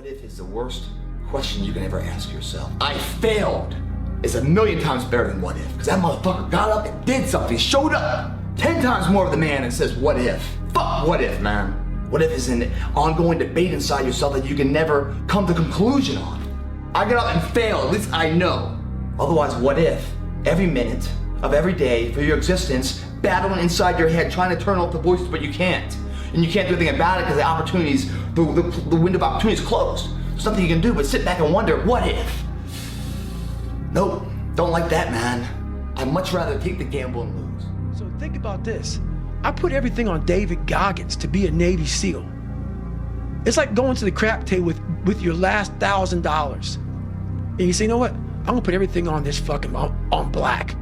What if is the worst question you can ever ask yourself. I failed is a million times better than what if. Because that motherfucker got up and did something, showed up 10 times more of the man and says, what if? Fuck what if, man. What if is an ongoing debate inside yourself that you can never come to conclusion on. I got up and failed, at least I know. Otherwise, what if? Every minute of every day for your existence, battling inside your head, trying to turn off the voices, but you can't. And you can't do anything about it because the opportunities, the window of opportunity is closed. There's nothing you can do but sit back and wonder, what if? Nope, don't like that, man. I'd much rather take the gamble and lose. So think about this. I put everything on David Goggins to be a Navy SEAL. It's like going to the crap table with your last $1,000. And you say, you know what? I'm gonna put everything on this fucking, on black.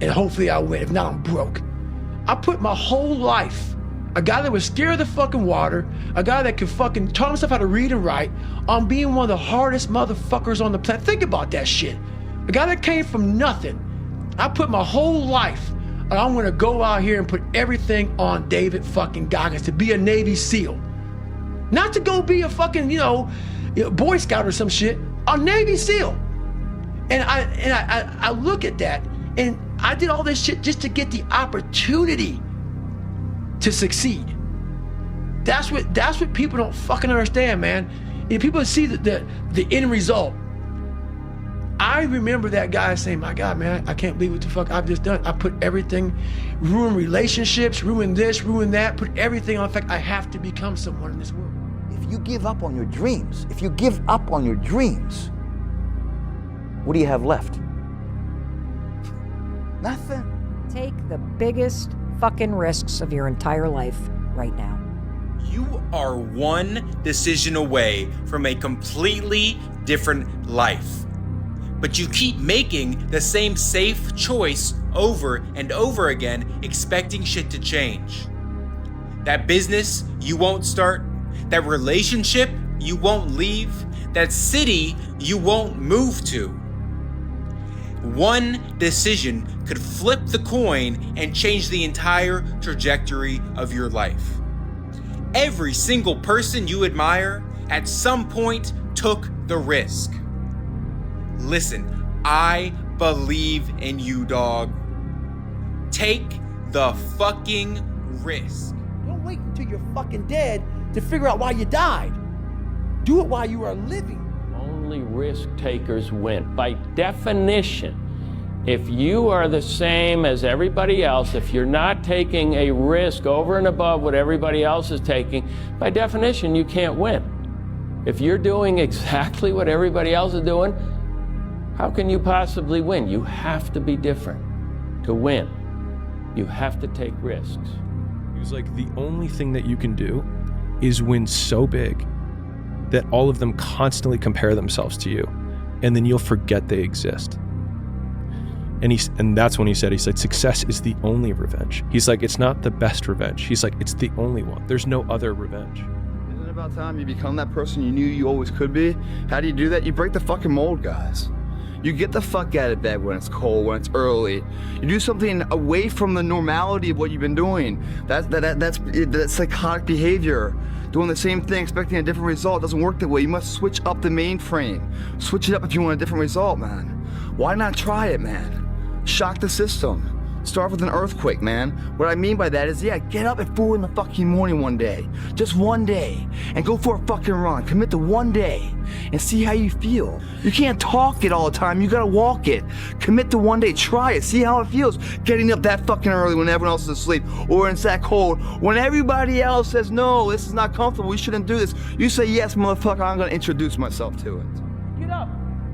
And hopefully I'll win. If not, I'm broke. I put my whole life, a guy that was scared of the fucking water, a guy that could fucking taught himself how to read and write, on being one of the hardest motherfuckers on the planet. Think about that shit. A guy that came from nothing. I put my whole life, and I'm gonna go out here and put everything on David fucking Goggins to be a Navy SEAL. Not to go be a fucking, Boy Scout or some shit, a Navy SEAL. And I look at that, and I did all this shit just to get the opportunity to succeed. That's what people don't fucking understand, man. If people see the end result. I remember that guy saying, my God, man, I can't believe what the fuck I've just done. I put everything, ruin relationships, ruin this, ruin that, put everything on. In fact, I have to become someone in this world. If you give up on your dreams, what do you have left? Nothing. Take the biggest fucking risks of your entire life right now. You are one decision away from a completely different life. But you keep making the same safe choice over and over again, expecting shit to change. That business you won't start, that relationship you won't leave, that city you won't move to. One decision could flip the coin and change the entire trajectory of your life. Every single person you admire at some point took the risk. Listen, I believe in you, dog. Take the fucking risk. Don't wait until you're fucking dead to figure out why you died. Do it while you are living. Only risk takers win. By definition, if you are the same as everybody else, if you're not taking a risk over and above what everybody else is taking, by definition, you can't win. If you're doing exactly what everybody else is doing, how can you possibly win? You have to be different to win. You have to take risks. He was like, the only thing that you can do is win so big that all of them constantly compare themselves to you, and then you'll forget they exist. And that's when he said, success is the only revenge. He's like, it's not the best revenge. He's like, it's the only one. There's no other revenge. Isn't it about time you become that person you knew you always could be? How do you do that? You break the fucking mold, guys. You get the fuck out of bed when it's cold, when it's early. You do something away from the normality of what you've been doing. That's psychotic behavior. Doing the same thing, expecting a different result doesn't work that way. You must switch up the mainframe. Switch it up if you want a different result, man. Why not try it, man? Shock the system. Start with an earthquake, man. What I mean by that is, get up at 4 in the fucking morning one day. Just one day. And go for a fucking run. Commit to one day. And see how you feel. You can't talk it all the time. You gotta walk it. Commit to one day. Try it. See how it feels. Getting up that fucking early when everyone else is asleep. Or it's that cold. When everybody else says, no, this is not comfortable. We shouldn't do this. You say, yes, motherfucker, I'm gonna introduce myself to it. Get up.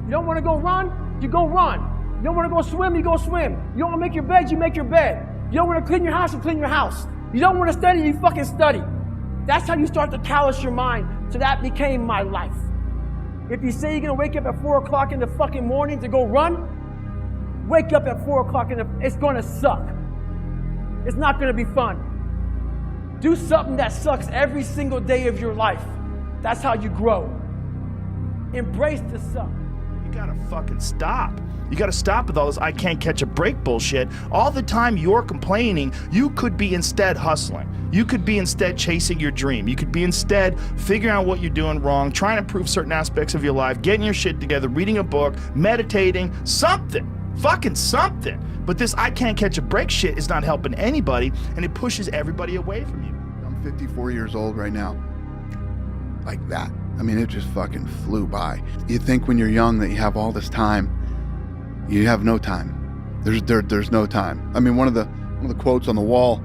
You don't wanna go run? You go run. You don't want to go swim, you go swim. You don't want to make your bed, you make your bed. You don't want to clean your house, you clean your house. You don't want to study, you fucking study. That's how you start to callous your mind. So that became my life. If you say you're going to wake up at 4 o'clock in the fucking morning to go run, wake up at 4 o'clock it's going to suck. It's not going to be fun. Do something that sucks every single day of your life. That's how you grow. Embrace the suck. You gotta fucking stop. You gotta stop with all this I can't catch a break bullshit. All the time you're complaining, you could be instead hustling. You could be instead chasing your dream. You could be instead figuring out what you're doing wrong, trying to improve certain aspects of your life, getting your shit together, reading a book, meditating, something. Fucking something. But this I can't catch a break shit is not helping anybody, and it pushes everybody away from you. I'm 54 years old right now. Like that. I mean, it just fucking flew by. You think when you're young that you have all this time. You have no time. There's no time. I mean, one of the quotes on the wall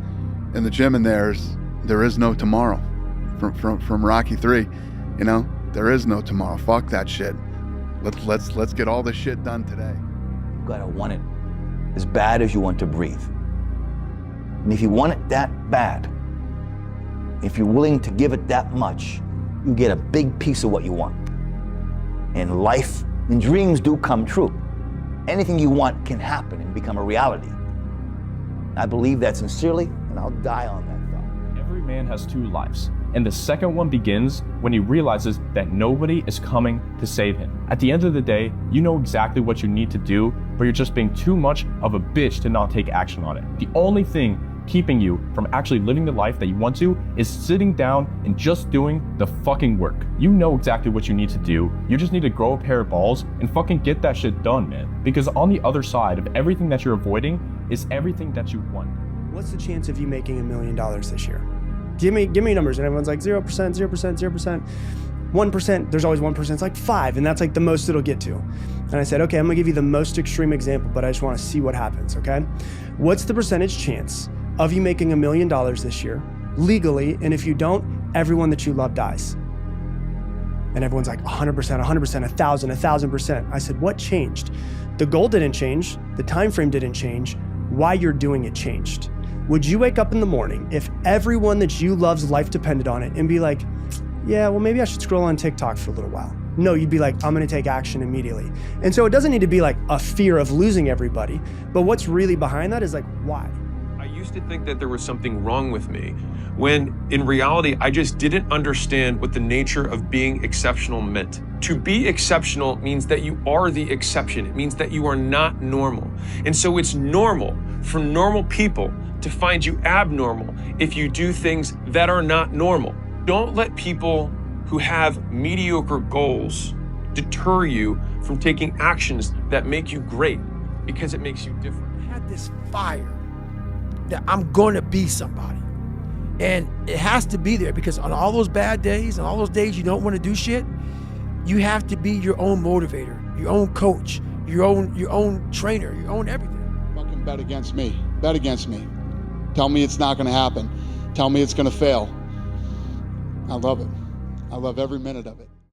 in the gym in there is no tomorrow from Rocky 3. You know, there is no tomorrow. Fuck that shit. Let's get all this shit done today. You gotta want it as bad as you want to breathe. And if you want it that bad, if you're willing to give it that much, you get a big piece of what you want. And life and dreams do come true. Anything you want can happen and become a reality. I believe that sincerely, and I'll die on that thought. Every man has two lives, and the second one begins when he realizes that nobody is coming to save him. At the end of the day, you know exactly what you need to do, but you're just being too much of a bitch to not take action on it. The only thing keeping you from actually living the life that you want to is sitting down and just doing the fucking work. You know exactly what you need to do. You just need to grow a pair of balls and fucking get that shit done, man. Because on the other side of everything that you're avoiding is everything that you want. What's the chance of you making $1 million this year? Give me numbers. And everyone's like 0%, 0%, 0%. 1%, there's always 1%, it's like 5, and that's like the most it'll get to. And I said, okay, I'm gonna give you the most extreme example, but I just wanna see what happens, okay? What's the percentage chance of you making $1 million this year, legally, and if you don't, everyone that you love dies? And everyone's like 100%, 100%, 1,000, 1,000%. I said, what changed? The goal didn't change, the time frame didn't change, why you're doing it changed. Would you wake up in the morning if everyone that you love's life depended on it and be like, yeah, well, maybe I should scroll on TikTok for a little while? No, you'd be like, I'm gonna take action immediately. And so it doesn't need to be like a fear of losing everybody, but what's really behind that is like, why? I used to think that there was something wrong with me, when in reality, I just didn't understand what the nature of being exceptional meant. To be exceptional means that you are the exception. It means that you are not normal. And so it's normal for normal people to find you abnormal if you do things that are not normal. Don't let people who have mediocre goals deter you from taking actions that make you great, because it makes you different. I had this fire that I'm gonna be somebody. And it has to be there, because on all those bad days and all those days you don't wanna do shit, you have to be your own motivator, your own coach, your own trainer, your own everything. Fucking bet against me. Bet against me. Tell me it's not gonna happen. Tell me it's gonna fail. I love it. I love every minute of it.